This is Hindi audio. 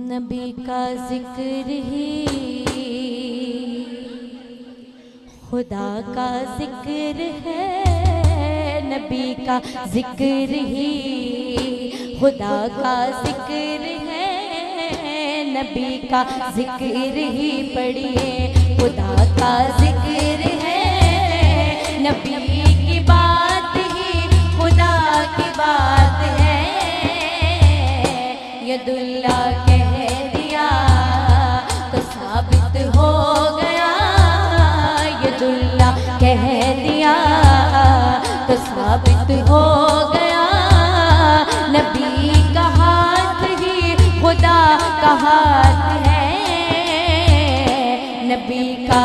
नबी का जिक्र ही खुदा का जिक्र है, नबी का जिक्र ही खुदा का जिक्र है, नबी का जिक्र ही पढ़िए खुदा का जिक्र है, नबी की बात ही खुदा की बात है। यदुल्ला कह दिया तो साबित हो गया, यदुल्ला कह दिया तो साबित हो गया, नबी का हाथ ही खुदा का हाथ है, नबी का